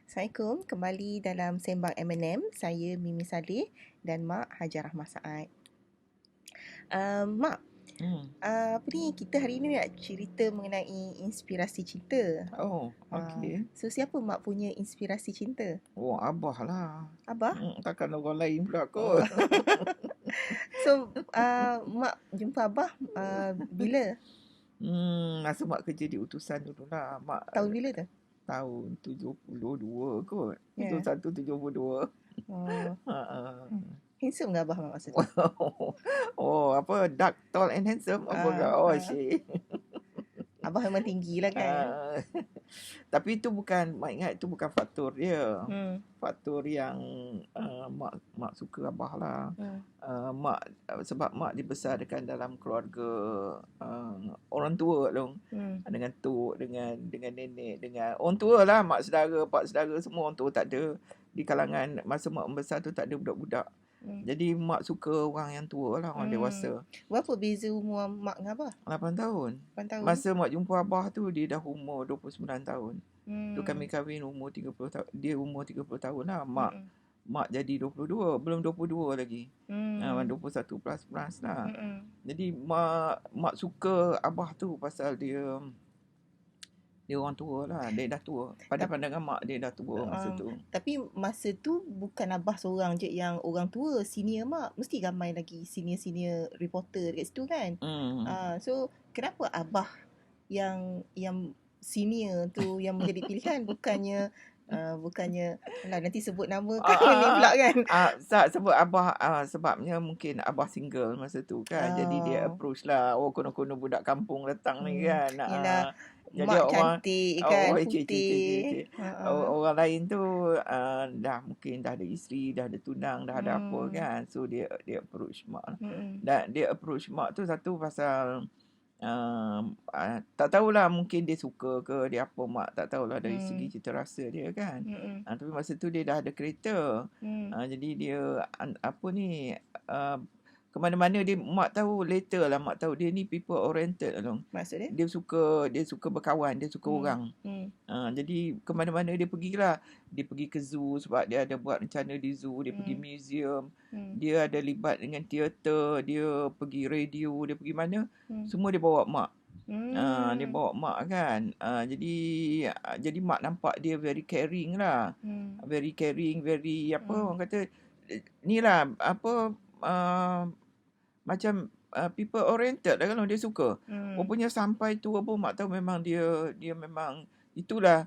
Assalamualaikum, kembali dalam Sembang M&M. Saya Mimi Saleh dan Mak Hajarah Rahmah Saad. Mak, Hmm. apa ni, kita hari ni nak cerita mengenai inspirasi cinta. Oh, okey. So, siapa Mak punya inspirasi cinta? Oh, Abah lah. Abah? Takkan orang lain pula Oh. kot. So, Mak jumpa Abah bila? Masa mak kerja di utusan dulu lah. Mak Tahun bila tu? tahun 72 kot. Ya. 71, 72. Oh. Ha. Handsome ke Abah Mak masa tu? Oh, apa? Dark, tall and handsome? Apa kau? Oh, shit. Abah memang tinggi lah kan? Tapi itu bukan, mak ingat itu bukan faktor dia. Faktor yang mak suka Abah lah. Mak sebab mak dibesarkan dalam keluarga orang tua dong. Dengan tok, dengan nenek, dengan orang tua lah, mak saudara, pak saudara semua orang tua, tak ada di kalangan masa mak membesar tu tak ada budak-budak. Jadi mak suka orang yang tua lah, orang dewasa. Berapa beza umur Mak dengan Abah? 8 tahun. 8 tahun. Masa mak jumpa Abah tu dia dah umur 29 tahun. Tu kami kahwin umur 30 tahun. Dia umur 30 tahun lah. Mak jadi 22, belum 22 lagi. 21 plus lah. Jadi mak suka Abah tu pasal dia orang tua lah. Dia dah tua. Pada pandangan mak dia dah tua masa tu. Tapi masa tu bukan Abah seorang je yang orang tua, senior Mak. Mesti ramai lagi senior-senior reporter dekat situ kan. So kenapa Abah yang senior tu yang menjadi pilihan, bukannya lah nanti sebut nama kan ni pula kan. Sebut Abah sebabnya mungkin Abah single masa tu kan. Jadi dia approach lah. Oh, kono-kono budak kampung datang ni kan. Yelah, jadi mak orang cantik kan, putih. Orang lain tu dah mungkin dah ada isteri, dah ada tunang, dah ada apa kan. So dia approach mak. Dan dia approach mak tu satu pasal tak tahulah, mungkin dia suka ke dia apa, mak tak tahulah dari segi cita rasa dia kan. Tapi masa tu dia dah ada kereta. Jadi dia apa ni, ke mana-mana dia, mak tahu later lah, mak tahu dia ni people oriented lah. Maksud dia? Dia suka berkawan, dia suka orang. Jadi ke mana-mana dia pergilah. Dia pergi ke zoo sebab dia ada buat rencana di zoo, dia pergi museum, dia ada libat dengan teater, dia pergi radio, dia pergi mana, semua dia bawa mak. Dia bawa mak kan. Jadi mak nampak dia very caring lah. Very caring, very apa orang kata ni lah, apa macam people oriented lah kalau dia suka. Rupanya sampai tua pun mak tahu memang dia memang itulah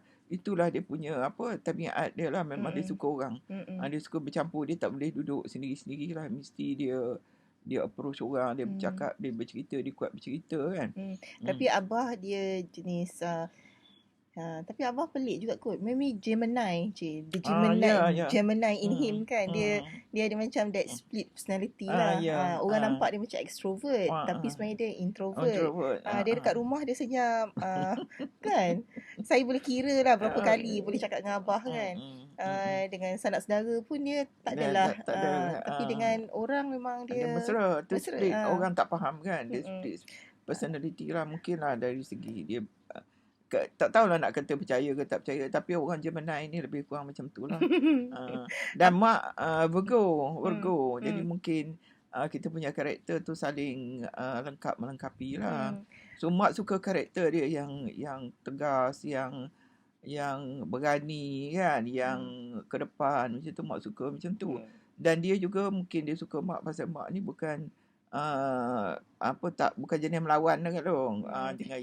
dia punya apa, tabiat dia lah. Memang dia suka orang. Dia suka bercampur, dia tak boleh duduk sendiri-sendiri lah. Mesti dia approach orang, dia bercakap, dia bercerita, dia kuat bercerita kan. Tapi Abah dia jenis tapi Abah pelik juga kot. Maybe Gemini je. The Gemini, Gemini in him kan. Dia ada macam that split personality lah. Orang nampak dia macam extrovert, tapi sebenarnya dia introvert. Dia dekat rumah dia senyap. Kan. Saya boleh kira lah berapa kali boleh cakap dengan Abah kan. Dengan sanak saudara pun dia tak adalah. Tapi dengan orang memang dia mesra. Tu split. Orang tak faham kan. Dia split personality lah. Mungkin lah dari segi dia tak tahulah nak kata percaya ke tak percaya, tapi orang Gemini ni lebih kurang macam tu lah. Dan mak Virgo. Jadi mungkin kita punya karakter tu saling melengkapi lah. So mak suka karakter dia yang tegas, yang berani kan, yang ke depan macam tu, mak suka macam tu. Dan dia juga mungkin dia suka mak pasal mak ni bukan bukan jenis melawan lah dong. Dengan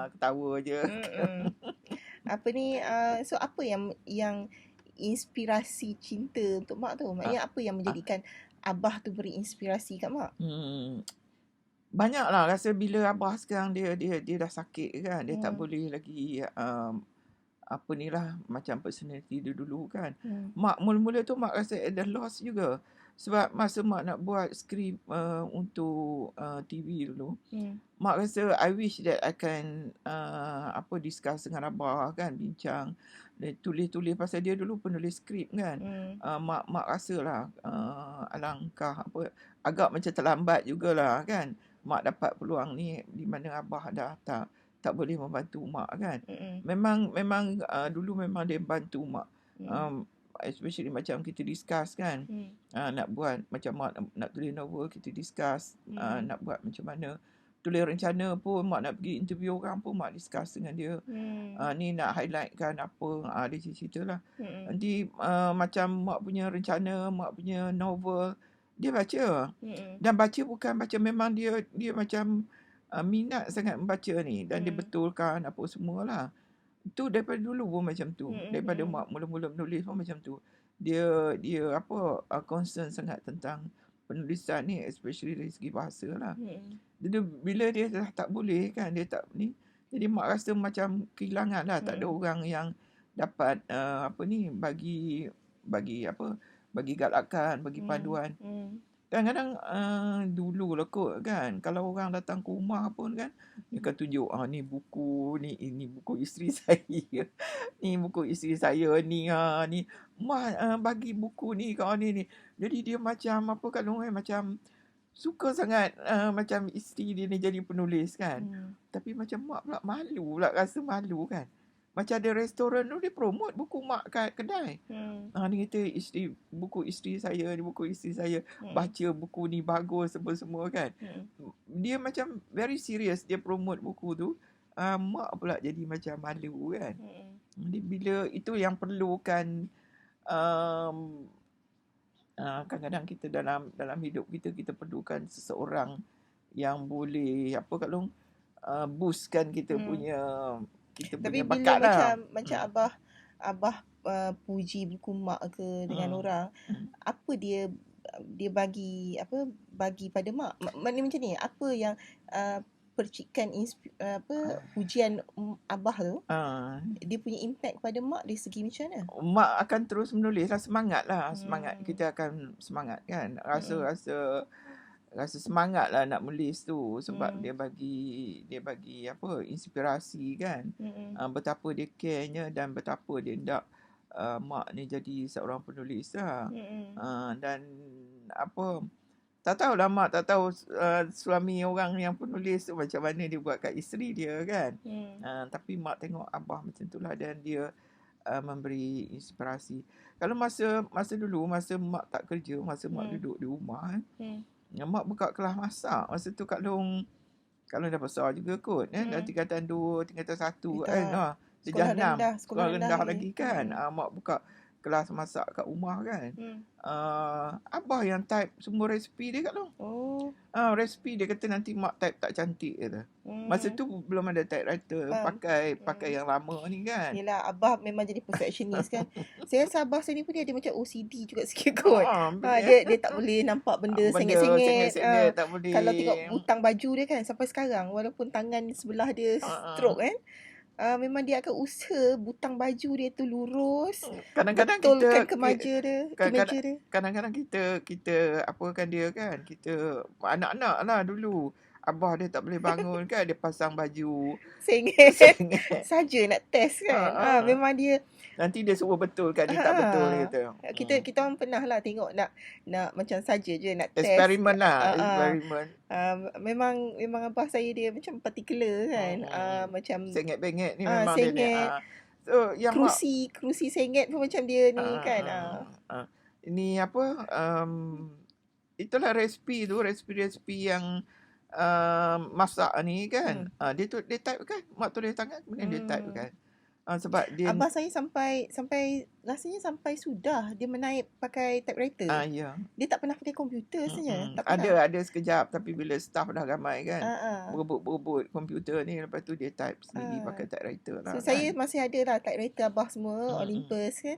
ketawa je. Apa ni, so apa yang inspirasi cinta untuk mak tu? Maknanya apa yang menjadikan Abah tu beri inspirasi kat mak? Banyak lah. Rasa bila Abah sekarang dia dah sakit kan, dia tak boleh lagi apa ni lah, macam personality dia dulu kan. Mak mula-mula tu mak rasa ada loss juga. Sebab masa mak nak buat skrip untuk TV dulu, mak rasa I wish that I can discuss dengan Abah kan, bincang, tulis pasal dia dulu penulis skrip kan. Mak rasalah alangkah agak macam terlambat jugalah kan mak dapat peluang ni, di mana Abah dah tak tak boleh membantu mak kan. Mm-mm. Memang dulu memang dia bantu mak. Especially macam kita discuss kan. Nak buat macam mak nak tulis novel, kita discuss nak buat macam mana. Tulis rencana pun, mak nak pergi interview orang pun mak discuss dengan dia. Ni nak highlight kan apa, dia cerita lah. Nanti macam mak punya rencana, mak punya novel, dia baca. Dan baca bukan baca, memang dia macam minat sangat membaca ni. Dan dia betulkan apa semualah. Itu daripada dulu pun macam tu. Daripada mak mula-mula menulis pun macam tu. Dia apa, concern sangat tentang penulisan ni, especially dari segi bahasa lah. Jadi bila dia dah tak boleh kan, dia tak ni, jadi mak rasa macam kehilangan lah. Tak ada orang yang dapat bagi galakan, bagi panduan. Kadang-kadang dulu lah kot kan, kalau orang datang ke rumah pun kan, dia akan tunjuk, ni buku, ini buku isteri saya, ni buku isteri saya, ni bagi buku ni kau ni. Jadi dia macam apa kalau macam suka sangat macam isteri dia ni jadi penulis kan. Tapi macam mak pula malu pula, rasa malu kan. Macam ada restoran tu dia promote buku mak kat kedai. Dia kata buku isteri saya, baca buku ni bagus semua kan. Dia macam very serious dia promote buku tu. Mak pula jadi macam malu kan. Jadi bila itu yang perlukan kadang-kadang kita dalam hidup kita perlukan seseorang yang boleh boostkan kita punya tapi bila bakat lah. macam abah puji buku mak ke dengan orang, apa dia bagi pada mak? Maknanya macam ni, apa yang percikan pujian abah tu, dia punya impact pada mak dari segi macam mana? Mak akan terus menulis lah, semangat kita akan semangat kan, rasa semangat lah nak menulis tu sebab dia bagi inspirasi kan. Betapa dia care-nya dan betapa dia nak mak ni jadi seorang penulis lah. Dan tak tahulah mak, tak tahu suami orang yang penulis tu macam mana dia buat kat isteri dia kan. Tapi mak tengok abah macam tu lah, dan dia memberi inspirasi. Kalau masa dulu, masa mak tak kerja, masa mak duduk di rumah mak buka kelas masak. Masa tu Kak Long dah besar juga kot dah tingkatan 2, tingkatan 1 kan. Sejak 6 sekolah rendah lagi kan. Mak buka kelas masak kat rumah kan. Abah yang type semua resipi dia Kak Long. Resipi dia kata nanti mak type tak cantik kata. Masa tu belum ada typewriter, pakai yang lama ni kan. Yelah, abah memang jadi perfectionist kan. Saya rasa abah sini pun dia ada macam OCD juga sikit kot. Dia tak boleh nampak benda sengit-sengit. Tak boleh. Kalau tengok butang baju dia kan sampai sekarang, walaupun tangan sebelah dia stroke kan, memang dia akan usaha butang baju dia tu lurus. Kadang-kadang betulkan kemeja dia. Kadang-kadang kita apakan dia kan. Kita anak-anak lah dulu. Abah dia tak boleh bangun kan, dia pasang baju sengit. Saja nak test kan. Memang dia nanti dia suruh betulkan, dia tak betul kata. Kita orang pernah lah tengok nak macam saja je nak test. Eksperimen lah. Memang abah saya dia macam particular kan. Macam sengit-bengit ni memang sengit. dia. So yang kerusi sengit pun macam dia ni kan. Ini itulah resipi yang masak ni kan. Dia type kan, mak tulis tangan kemudian dia type kan. Sebab dia abah saya sampai rasanya sampai sudah dia menaip pakai typewriter. Ya. Dia tak pernah pakai komputer rasanya. Ada sekejap, tapi bila staff dah ramai kan, berebut komputer ni, lepas tu dia type sendiri pakai typewriter lah. So saya masih ada lah typewriter abah semua, Olympus kan.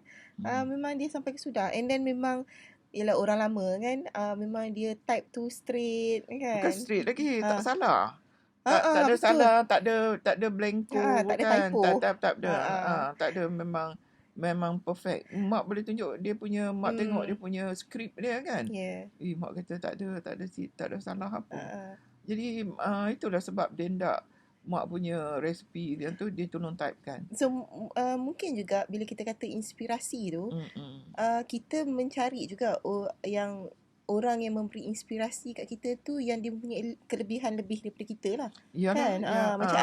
Memang dia sampai sudah. And then memang ialah orang lama kan, memang dia type tu straight kan. Bukan straight lagi, tak salah. Tak ada betul. Salah, tak ada blanco, tak ada typo. Tak ada. Tak ada, memang perfect. Mak boleh tunjuk dia punya, mak tengok dia punya skrip dia kan. Mak kata tak ada salah apa. Jadi itulah sebab dia nak mak punya resipi dia tu dia tolong type kan. So mungkin juga bila kita kata inspirasi tu, kita mencari juga yang orang yang memberi inspirasi kat kita tu yang dia punya kelebihan lebih daripada kita lah. Yalah, kan. Macam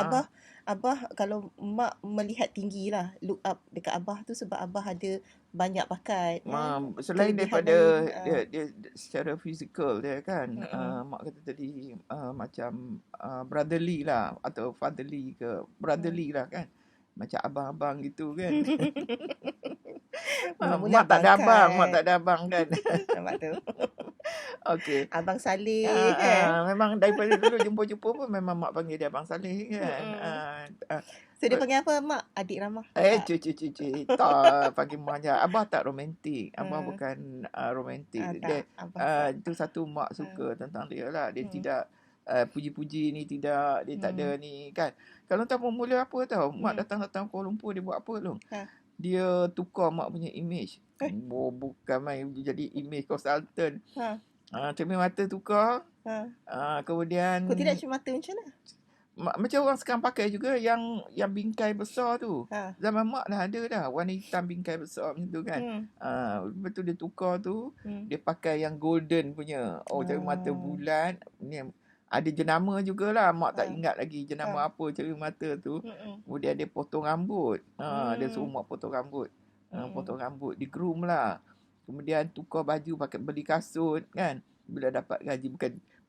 Abah, kalau mak melihat tinggi lah, look up dekat Abah tu sebab Abah ada banyak bakat, Selain kelebihan daripada lain. dia secara fizikal dia kan, mak kata tadi macam brotherly lah atau fatherly ke brotherly lah kan, macam abang-abang gitu kan. Mula-mula Mak tak ada abang, mak pangkat. tak ada abang kan. Nampak tu. Okey. Abang Saleh kan. Memang daripada dulu jumpa-jumpa pun memang mak panggil dia Abang Saleh kan. So dia panggil apa mak? Adik Ramah? Cuci. Tak, panggil mak je. Abah tak romantik. Abah bukan romantik. Dia, itu satu mak suka tentang dia lah. Dia tidak puji-puji ni, tidak. Dia tak ada ni kan. Kalau tak mau mula apa tau. Mak datang Kuala Lumpur, dia buat apa tu? Dia tukar mak punya image. Bukan main jadi image consultant. Cermin mata tukar. Kemudian kau tidak cermin mata macam mana? Macam orang sekarang pakai juga yang bingkai besar tu. Zaman mak dah ada dah warna hitam bingkai besar macam tu kan. Betul dia tukar tu, dia pakai yang golden punya. Cermin mata bulat ni. Ada jenama jugalah. Mak tak ingat lagi jenama apa cermin mata tu. Kemudian dia potong rambut. Dia suruh mak potong rambut. Potong rambut, di groom lah. Kemudian tukar baju, pakai beli kasut kan. Bila dapat gaji,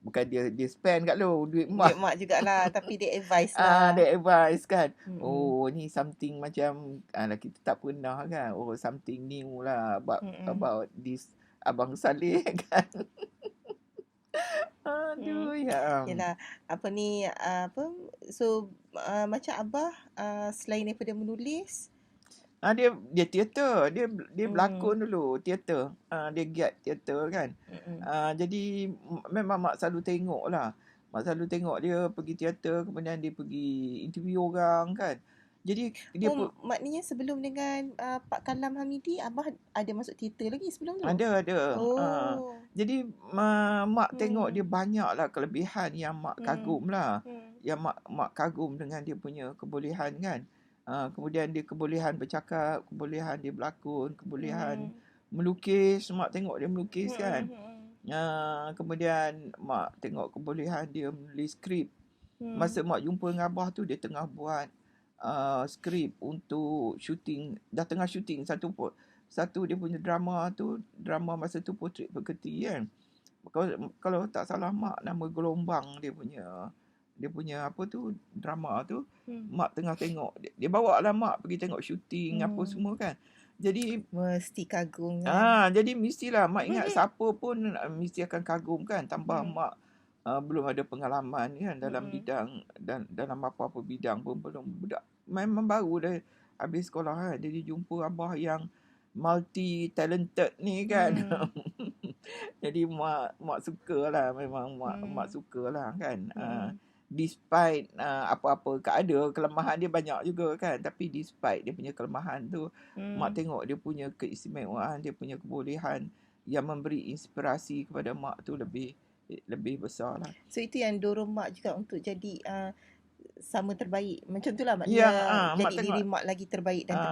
bukan dia spend kat lu, duit mak. Duit mak jugalah, tapi dia advice lah. Dia advice kan. Ni something macam kita tak pernah kan. Something new lah about this Abang Saleh kan. Aduh ya. Yalah, so macam Abah selain daripada menulis, dia teater, dia berlakon dulu, teater. Dia giat teater kan. Jadi memang mak selalu tengok lah. Mak selalu tengok dia pergi teater, kemudian dia pergi interview orang kan. Jadi dia maknanya sebelum dengan Pak Kalam Hamidi, Abah ada masuk teater lagi sebelum tu? Ada. Jadi mak tengok dia banyak lah kelebihan yang mak kagum lah. Yang mak kagum dengan dia punya kebolehan kan. Kemudian dia kebolehan bercakap, kebolehan dia berlakon, kebolehan melukis. Mak tengok dia melukis kan. Kemudian mak tengok kebolehan dia menulis skrip. Masa mak jumpa dengan Abah tu, dia tengah buat skrip untuk syuting. Dah tengah syuting satu dia punya drama masa tu Potret Peketi kan. Kalau tak salah mak nama Gelombang dia punya apa tu drama tu. Mak tengah tengok, dia bawa lah mak pergi tengok syuting apa semua kan. Jadi mesti kagum kan. Jadi mestilah mak ingat siapa pun mesti akan kagum kan. Tambah mak belum ada pengalaman kan dalam bidang dan dalam apa-apa bidang pun belum, budak memang baru dah habis sekolah kan. Jadi jumpa Abah yang multi talented ni kan. Jadi mak sukalah, memang mak sukalah kan. Despite apa-apa ada kelemahan dia banyak juga kan, tapi despite dia punya kelemahan tu, mak tengok dia punya keistimewaan, dia punya kebolehan yang memberi inspirasi kepada mak tu lebih besar lah. So itu yang dorong mak juga untuk jadi sama terbaik. Macam tu lah maknanya jadi diri mak lagi terbaik dan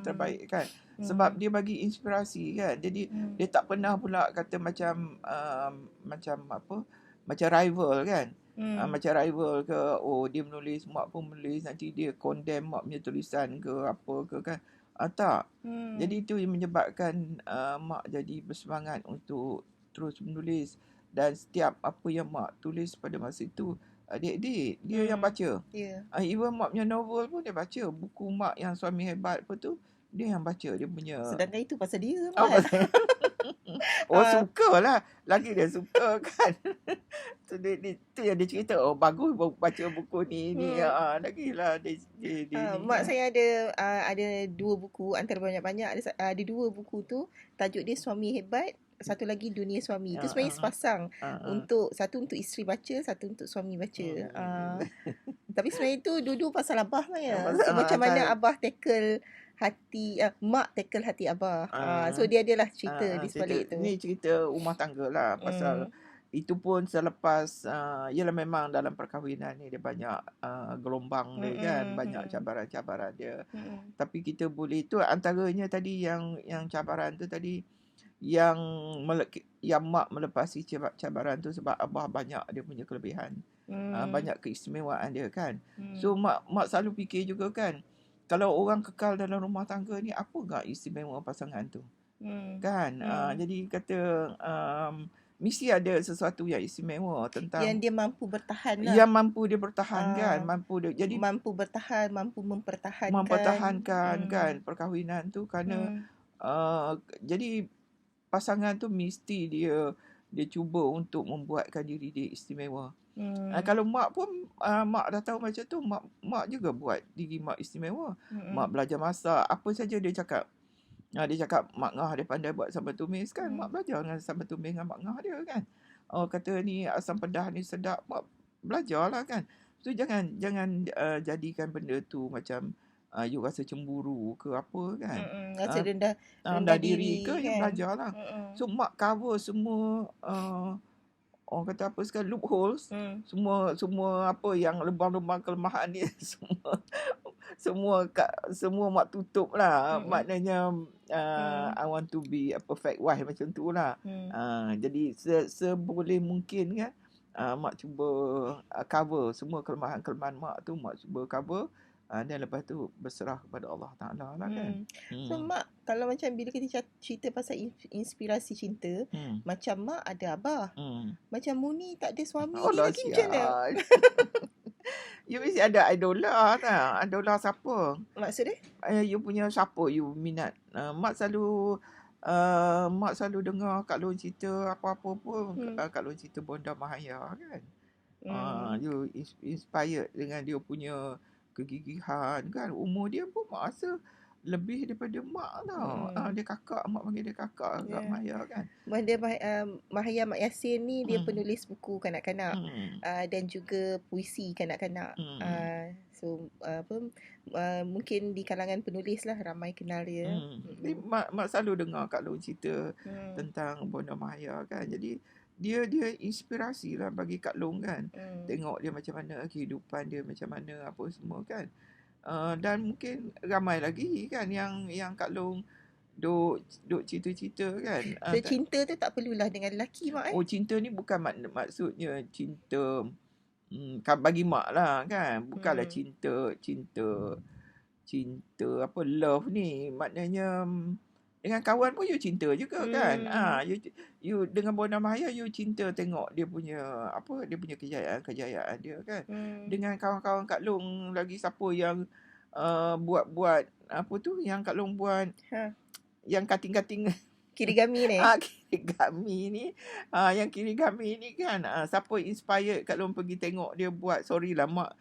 terbaik kan. Sebab dia bagi inspirasi kan. Jadi dia tak pernah pula kata macam rival kan. Macam rival ke, dia menulis, mak pun menulis, nanti dia condemn mak punya tulisan ke apa ke kan. Tak. Jadi itu yang menyebabkan mak jadi bersemangat untuk terus menulis. Dan setiap apa yang mak tulis pada masa itu, adik-adik dia yang baca. Even mak punya novel pun dia baca. Buku mak yang Suami Hebat apa tu, dia yang baca. Dia punya, sedangkan itu pasal dia sukalah. Lagi dia suka kan. So, tu yang dia cerita, bagus baca buku ni. Lagilah dia mak saya ada 2 buku antara banyak-banyak. Ada 2 buku tu, tajuk dia Suami Hebat, satu lagi Dunia Suami. Itu sebenarnya sepasang. Satu untuk isteri baca, satu untuk suami baca. Tapi sebenarnya itu dua-dua pasal Abah lah ya. So, macam mana Abah tackle hati, mak tackle hati Abah. So dia adalah cerita di sebalik tu. Ni cerita rumah tangga lah. Pasal itu pun selepas, ialah memang dalam perkahwinan ni dia banyak gelombang dia kan. Banyak cabaran-cabaran dia. Tapi kita boleh, tu antaranya tadi yang cabaran tu tadi, yang mak melepasi cabaran tu sebab Abah banyak dia punya kelebihan. Banyak keistimewaan dia kan. So mak selalu fikir juga kan, kalau orang kekal dalam rumah tangga ni, apa gak istimewa pasangan tu? Kan. Jadi kata mesti ada sesuatu yang istimewa tentang yang dia mampu bertahan lah. Yang mampu dia bertahan kan. Jadi mampu bertahan, mampu mempertahankan kan perkahwinan tu, kerana jadi pasangan tu mesti dia cuba untuk membuatkan diri dia istimewa. Kalau mak pun mak dah tahu macam tu, mak juga buat diri mak istimewa. Mak belajar masak, apa saja dia cakap. Dia cakap Mak Ngah dia pandai buat sambal tumis kan. Mak belajar dengan sambal tumis dengan Mak Ngah dia kan. Kata ni asam pedas ni sedap, mak belajar lah kan. So jangan jadikan benda tu macam you rasa cemburu ke apa kan. Rasa rendah diri ke kan. You belajar lah. So mak cover semua orang kata apa sekarang, loopholes. Semua apa yang lubang-lubang kelemahan ni semua mak tutup lah. Maknanya I want to be a perfect wife macam tu lah. Jadi seboleh mungkin kan, mak cuba cover semua kelemahan-kelemahan mak tu, mak cuba cover. Dan lepas tu berserah kepada Allah Ta'ala lah kan. So mak, kalau macam bila kita cerita pasal inspirasi cinta, macam mak ada abah, macam mu ni tak ada suami ni lagi macam mana? You mesti ada idola tak? Idola siapa? Maksud dia? You punya siapa you minat? Mak selalu dengar Kak Long cerita apa-apa pun. Kak Long cerita Bonda Mahaya kan. You inspired dengan dia punya kegigihan kan. Umur dia pun mak rasa lebih daripada mak tau. Dia kakak, mak panggil dia kakak Kak Mahaya kan. Mahaya Mak Yasin ni dia penulis buku kanak-kanak dan juga puisi kanak-kanak. So mungkin di kalangan penulis lah ramai kenal dia. Mak selalu dengar Kak Long cerita tentang Bonda Mahaya kan. Jadi dia inspirasi lah bagi Kak Long kan. Tengok dia macam mana kehidupan dia, macam mana apa semua kan. Dan mungkin ramai lagi kan yang Kak Long duk cerita-cerita kan. So cinta tu tak perlulah dengan lelaki mak. Cinta ni bukan maksudnya cinta bagi mak lah kan. Bukanlah cinta apa love ni. Maknanya dengan kawan pun you cinta juga kan. You dengan Bonda Mahaya you cinta tengok dia punya kejayaan dia kan. Dengan kawan-kawan Kak Long lagi siapa yang buat apa tu yang Kak Long buat yang kating-kating kirigami ni. Kirigami ni. Yang kirigami ni kan. Siapa inspired Kak Long pergi tengok dia buat. Sorry lah mak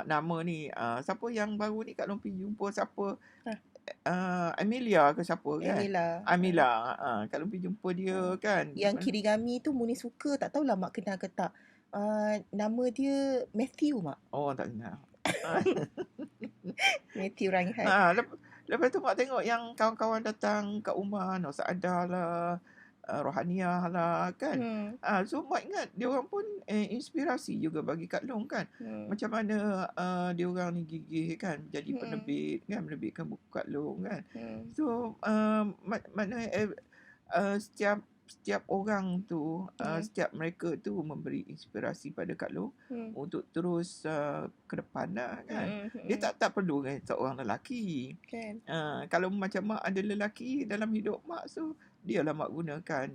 nama ni. Siapa yang baru ni Kak Long pergi jumpa siapa? Amelia ke siapa kan? Amila. Kalau pergi jumpa dia kan. Yang kirigami tu Muni suka, tak tahulah mak kenal ke tak. Nama dia Matthew mak. Tak kenal. Matthew Ranghat. Lepas tu mak tengok yang kawan-kawan datang kat rumah, Nur Saadah lah, Rohaniah lah kan. So mak ingat dia orang pun inspirasi juga bagi Kak Long kan. Macam mana dia orang ni gigih kan jadi penerbit kan, menerbitkan buku Kak Long kan. So maknanya setiap orang tu setiap mereka tu memberi inspirasi pada Kak Long untuk terus ke depan lah kan. Dia tak perlu kan seorang lelaki kan. Kalau macam mak ada lelaki dalam hidup mak, so dia lah mak gunakan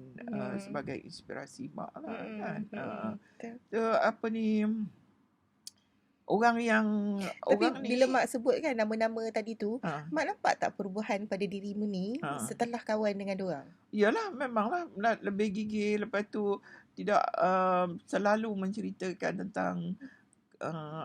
sebagai inspirasi mak lah kan. So apa ni orang bila mak sebut kan nama-nama tadi tu, mak nampak tak perubahan pada dirimu ni setelah kawan dengan diorang? Yalah, memanglah lebih gigih. Lepas tu tidak selalu menceritakan tentang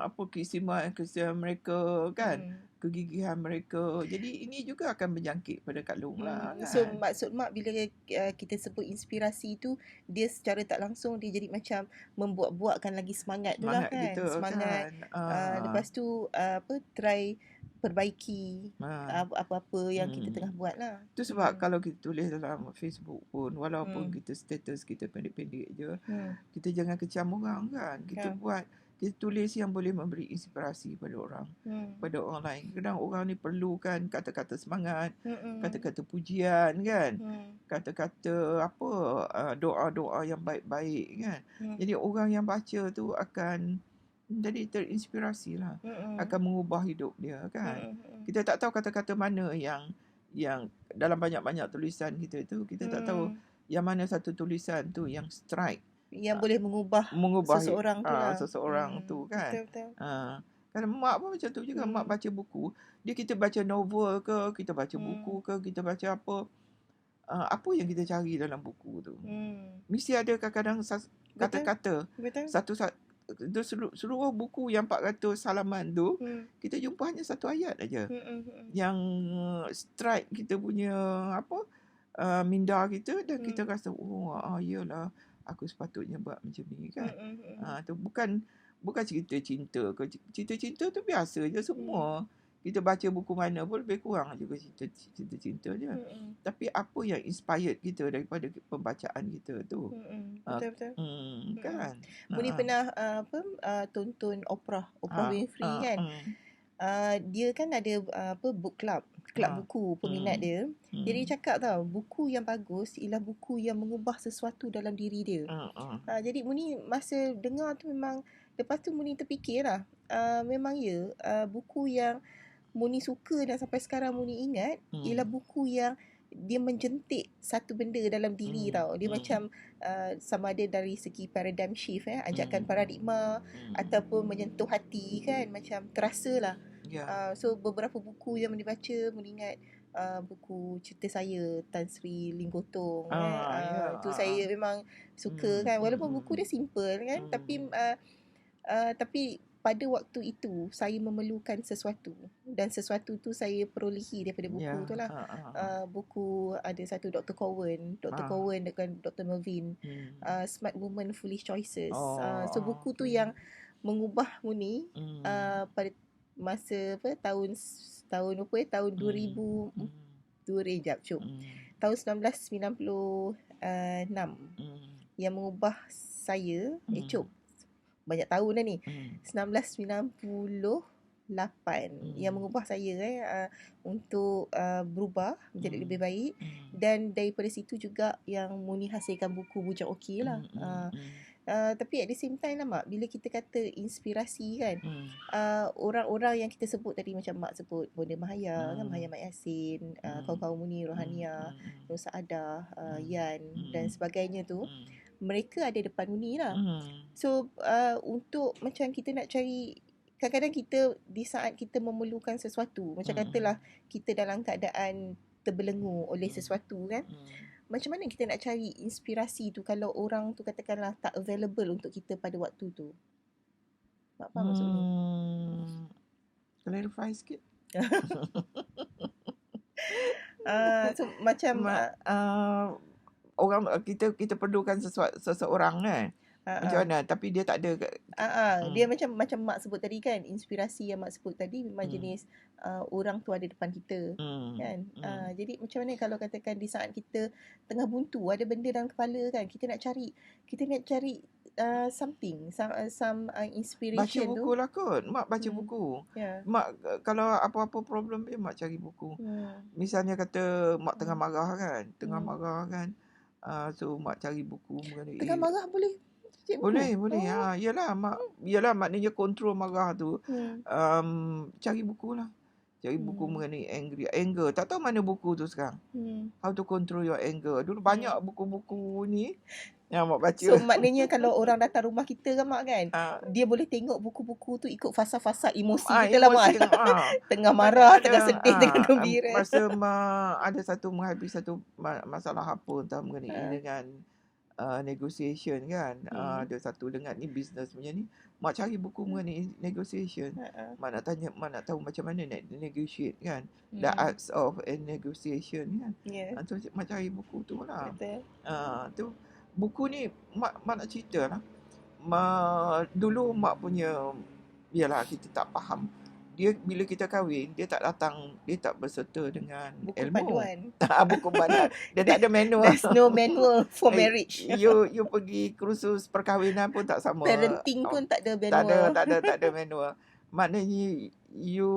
apa keistimewaan mereka kan, kegigihan mereka. Jadi ini juga akan berjangkit pada Kak Long lah kan. So maksud mak bila kita sebut inspirasi tu, dia secara tak langsung dia jadi macam membuat-buatkan lagi semangat tu lah kan. Gitu, semangat kan. Lepas tu try perbaiki apa-apa yang kita tengah buat lah. Tu sebab kalau kita tulis dalam Facebook pun, walaupun kita status kita pendek-pendek je, kita jangan kecam orang kan. Kita tulis yang boleh memberi inspirasi pada orang, pada orang lain. Kadang orang ni perlukan kata-kata semangat, kata-kata pujian kan, kata-kata apa, doa-doa yang baik-baik kan. Jadi orang yang baca tu akan jadi terinspirasi lah. Akan mengubah hidup dia kan. Kita tak tahu kata-kata mana yang dalam banyak-banyak tulisan kita tu, kita tak tahu yang mana satu tulisan tu yang strike, yang boleh mengubah seseorang tu lah. Seseorang tu kan. Betul. Kan mak pun macam tu juga. Mak baca buku. Kita baca novel ke, kita baca buku ke, kita baca apa yang kita cari dalam buku tu. Mesti ada kadang-kadang kata-kata. Satu seluruh buku yang 400 halaman tu, kita jumpa hanya satu ayat aja yang strike kita punya minda kita, dan kita rasa iyalah aku sepatutnya buat macam ni kan. Tu bukan cerita cinta ke. Cerita cinta tu biasa je semua. Kita baca buku mana pun lebih kurang juga cerita cinta je. Tapi apa yang inspired kita daripada pembacaan kita tu? Betul. Kan? Muni pernah tonton Oprah Winfrey kan? Dia kan ada book club buku peminat dia. Jadi dia cakap tau, buku yang bagus ialah buku yang mengubah sesuatu dalam diri dia. Jadi Muni masa dengar tu memang, lepas tu Muni terfikirlah, memang buku yang Muni suka dan sampai sekarang Muni ingat ialah buku yang dia menjentik satu benda dalam diri tau. Dia macam sama ada dari segi paradigm shift, ajakan paradigma, ataupun menyentuh hati kan, macam terasa lah. So beberapa buku yang Muni baca, Muni ingat buku cerita saya Tan Sri Linggotong itu saya memang suka kan, walaupun buku dia simple kan, tapi pada waktu itu saya memerlukan sesuatu, dan sesuatu tu saya perolehi daripada buku tu lah. Buku ada satu Dr. Cowan dengan Dr. Melvin, Smart Woman Foolish Choices. So buku tu yang mengubah Muni pada masa tahun 2000 tahun 1996 yang mengubah saya. Banyak tahun dah ni. 1998 yang mengubah saya untuk berubah menjadi lebih baik. Dan daripada situ juga yang Muni hasilkan buku Bujang Okey lah. Tapi at the same time lah Mak, bila kita kata inspirasi kan, orang-orang yang kita sebut tadi, macam Mak sebut Bonda Mahaya kan, Mahaya Mat Yassin, kawan-kawan Muni, Rohania, Nur Saadah, Yan dan sebagainya tu, mereka ada depan Muni lah. So untuk macam kita nak cari, kadang-kadang kita di saat kita memerlukan sesuatu, macam katalah kita dalam keadaan terbelenggu oleh sesuatu kan, macam mana kita nak cari inspirasi tu kalau orang tu katakanlah tak available untuk kita pada waktu tu? Mak faham maksud ni? Clarify sikit. So macam orang kita perlukan seseorang kan. Macam mana, tapi dia tak ada dia macam Mak sebut tadi kan, inspirasi yang Mak sebut tadi memang jenis orang tu ada depan kita kan. Jadi macam mana kalau katakan di saat kita tengah buntu, ada benda dalam kepala kan, kita nak cari something, some inspiration. Baca buku lah kot. Mak baca buku. Mak kalau apa-apa problem dia, Mak cari buku. Misalnya kata Mak tengah marah kan, so Mak cari buku mengenai tengah marah boleh boleh. Yalah maknanya kontrol marah tu. Cari buku lah. Cari buku mengenai anger. Tak tahu mana buku tu sekarang. How to control your anger. Dulu banyak buku-buku ni yang Mak baca. So maknanya kalau orang datang rumah kita kan Mak kan, dia boleh tengok buku-buku tu ikut fasa-fasa emosi kita lah Mak. Tengah marah, tengah sedih, tengah gembira. Masa Mak ada menghadapi satu masalah apa entah mengenai dengan negotiation kan. Ada satu dengan ni business punya ni, Mak cari buku mengenai negotiation. Mak nak tahu macam mana nak negotiate kan. The arts of negotiation kan. So Mak cari buku tu lah. Tu buku ni Mak nak cerita lah. Dulu Mak punya, yalah kita tak faham. Dia bila kita kahwin, dia tak berserta dengan buku ilmu. Panduan. Buku panduan. Dia tak ada manual. There's no manual for marriage. You pergi kursus perkahwinan pun tak sama. Parenting pun tak ada manual. Tak ada manual. Maknanya you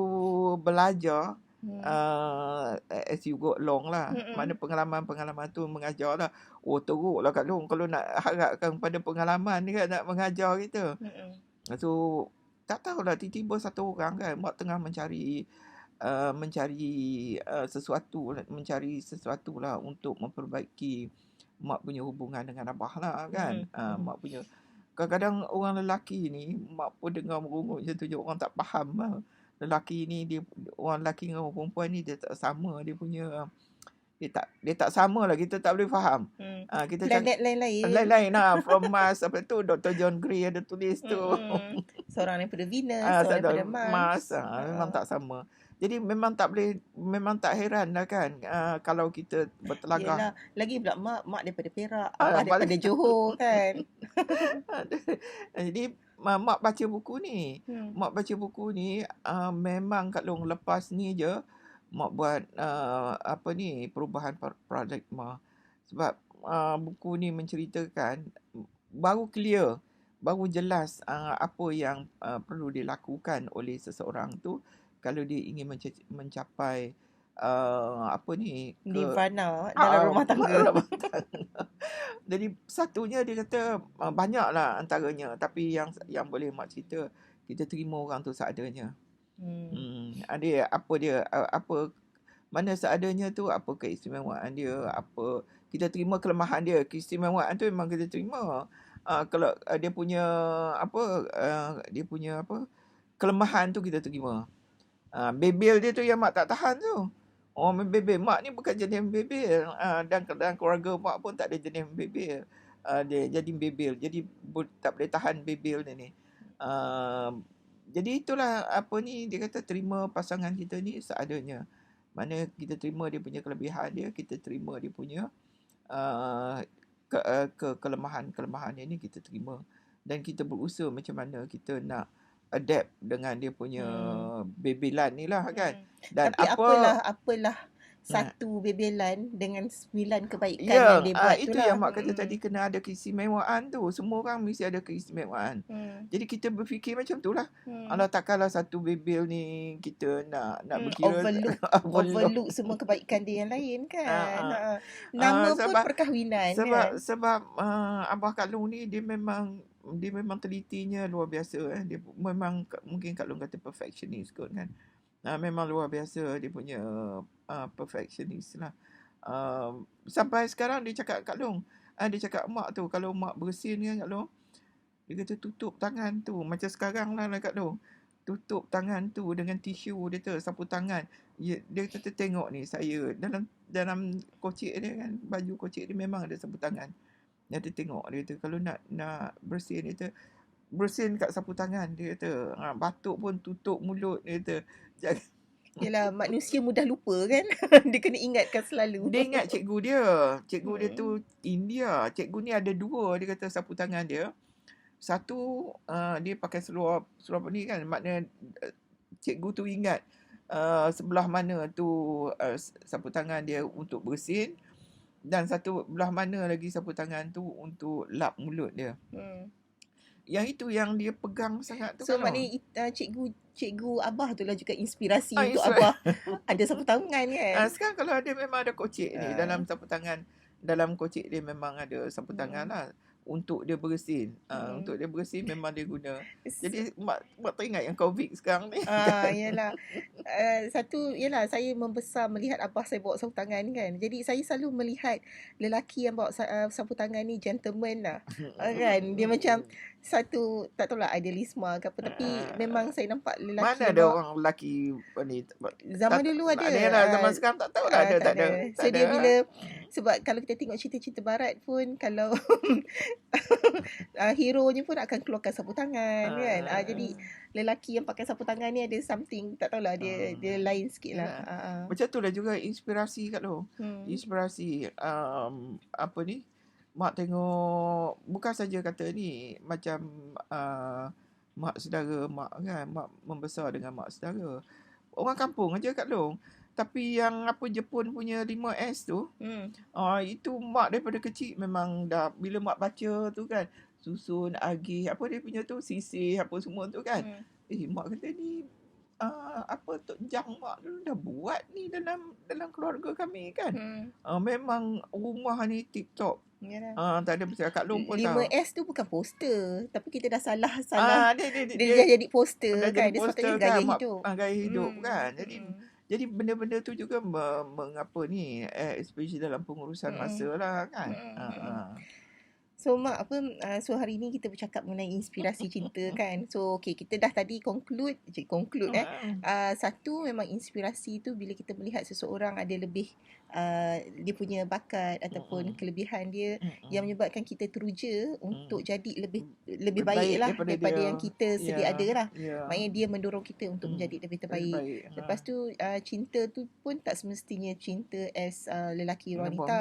belajar as you go along lah. Mana pengalaman tu mengajar lah. Teruk lah Kak Long kalau nak harapkan pada pengalaman ni kan nak mengajar kita. So tak tahulah tiba-tiba satu orang kan mak tengah mencari sesuatu lah untuk memperbaiki mak punya hubungan dengan abah lah kan. Mak punya kadang-kadang orang lelaki ni mak pun dengar merungut macam tu je, orang tak faham lah. Lelaki ni orang lelaki dengan orang perempuan ni dia tak sama, dia punya dia tak sama lah, kita tak boleh faham. Kita lain-lain lah. From Mars, apa tu, Dr. John Gray ada tulis tu. Seorang daripada Venus, seorang daripada Mars. Memang tak sama. Jadi memang tak heran lah kan kalau kita bertelagah. Yelah, lagi pula mak daripada Perak, abah daripada Johor kan. Jadi mak baca buku ni. Mak baca buku ni memang kat long lepas ni je mak buat perubahan paradigma. Sebab buku ni menceritakan baru clear, baru jelas apa yang perlu dilakukan oleh seseorang tu kalau dia ingin mencapai nirvana dalam rumah tangga. Jadi satunya dia kata banyaklah antaranya, tapi yang boleh mak cerita, kita terima orang tu seadanya. Ada apa mana seadanya tu, apa keistimewaan dia, apa kita terima kelemahan dia. Keistimewaan tu memang kita terima. Kalau dia punya kelemahan tu kita terima. Bebel dia tu yang mak tak tahan tu. Orang membebel. Mak ni bukan jenis membebel. Dan keluarga mak pun tak ada jenis membebel. Dia jadi bebel. Jadi tak boleh tahan bebel dia ni. Jadi itulah dia kata terima pasangan kita ni seadanya. Mana kita terima dia punya kelebihan dia, kita terima dia punya kelemahan dia ni kita terima. Dan kita berusaha macam mana kita nak adapt dengan dia punya bebelan ni lah kan. Dan tapi apalah satu bebelan dengan 9 kebaikan yang dia buat tu lah. Itu yang mak kata tadi, kena ada keistimewaan tu. Semua orang mesti ada keistimewaan. Jadi kita berfikir macam tu lah. Alah, takkanlah satu bebel ni kita nak berkira overlook semua kebaikan dia yang lain kan. Nama pun perkahwinan sebab Abah Kak Long ni dia memang telitinya luar biasa. Dia memang mungkin Kak Long kata perfectionist kot kan. Memang luar biasa dia punya perfectionist lah. Sampai sekarang dia cakap Kak Long, dia cakap mak tu, kalau mak bersin kan Kak Long, dia kata tutup tangan tu. Macam sekarang lah Kak Long, tutup tangan tu dengan tisu, dia tu sapu tangan. Dia kata tengok ni, saya dalam kocik dia kan, baju kocik dia memang ada sapu tangan. Dia tengok, dia kata kalau nak bersin, dia kata bersin kat sapu tangan. Dia kata batuk pun tutup mulut. Dia kata Yelah, manusia mudah lupa kan. Dia kena ingatkan selalu. Dia ingat cikgu dia. Cikgu dia tu India. Cikgu ni ada 2, dia kata sapu tangan dia. Satu dia pakai seluar ni kan, maknanya cikgu tu ingat sebelah mana tu sapu tangan dia untuk bersin, dan satu belah mana lagi sapu tangan tu untuk lap mulut dia. Yang itu yang dia pegang sangat tu. So maknanya cikgu Abah tu lah juga inspirasi untuk Abah ada sapu tangan kan. Sekarang kalau ada, memang ada kocik ni dalam sapu tangan. Dalam kocik dia memang ada sapu tangan lah untuk dia bersin. Untuk dia bersin memang dia guna. Jadi mak teringat yang COVID sekarang ni. Yalah. Yalah, saya membesar melihat abah saya bawa sapu tangan kan. Jadi saya selalu melihat lelaki yang bawa sapu tangan ni gentleman lah. Kan? Dia macam satu, tak tahulah idealisme ke apa, tapi memang saya nampak lelaki. Mana ada orang lelaki ni? Zaman dulu ada. Zaman sekarang tak tahu lah. Tak ada. So dia bila, sebab kalau kita tengok cerita-cerita barat pun, kalau hero-nya pun akan keluarkan sapu tangan kan. Jadi lelaki yang pakai sapu tangan ni ada something, tak tahulah, dia lain sikit lah. Macam tu lah juga inspirasi kat lo. Inspirasi mak tengok, bukan saja kata ni macam mak saudara mak kan, mak membesar dengan mak saudara. Orang kampung aja Kak Long. Tapi yang Jepun punya 5S tu, itu mak daripada kecil memang dah, bila mak baca tu kan, susun, agih, dia punya tu, sisih, apa semua tu kan. Mak kata ni apa Tok Jang Mak dulu dah buat ni dalam keluarga kami kan. Memang rumah ni tip-top. Tak ada pasal Kak Long pun tahu. 5S tu bukan poster, tapi kita dah salah. Dia jadi poster kan. Dia sepatutnya gaya hidup. Gaya hidup kan. Jadi benda-benda tu juga mengapa ni, especially dalam pengurusan masa lah kan. So Mak, so hari ni kita bercakap mengenai inspirasi cinta kan. So okay, kita dah tadi conclude. Satu, memang inspirasi tu bila kita melihat seseorang ada lebih dia punya bakat ataupun kelebihan dia yang menyebabkan kita teruja untuk jadi lebih baik lah daripada yang kita sedia ada lah. Maknanya dia mendorong kita untuk menjadi lebih terbaik. Lepas tu cinta tu pun tak semestinya cinta as lelaki wanita.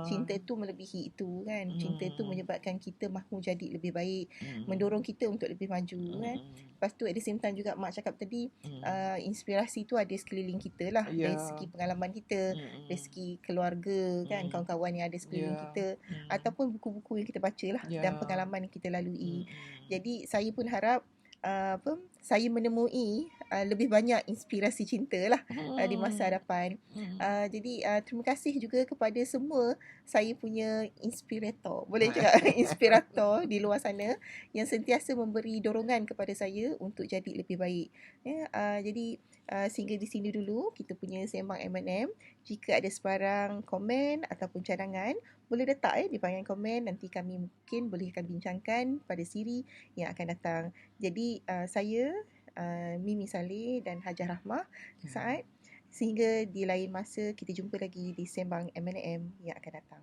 Cinta tu melebihi itu kan. Cinta tu menyebabkan kita mahu jadi lebih baik, mendorong kita untuk lebih maju kan. Lepas tu at the same time juga Mak cakap tadi, inspirasi tu ada sekeliling kita lah, dari segi pengalaman kita, dari segi keluarga kan, kawan-kawan yang ada sekeliling kita, ataupun buku-buku yang kita baca lah, dan pengalaman yang kita lalui. Jadi saya pun harap saya menemui lebih banyak inspirasi cinta lah di masa hadapan. Jadi terima kasih juga kepada semua saya punya inspirator, boleh cakap inspirator di luar sana yang sentiasa memberi dorongan kepada saya untuk jadi lebih baik. Jadi sehingga di sini dulu kita punya Sembang M&M. Jika ada sebarang komen ataupun cadangan, boleh letak di bahagian komen. Nanti kami mungkin boleh akan bincangkan pada siri yang akan datang. Jadi saya Mimi Saleh dan Hajah Rahmah Saad. Sehingga di lain masa kita jumpa lagi di Sembang M&M yang akan datang.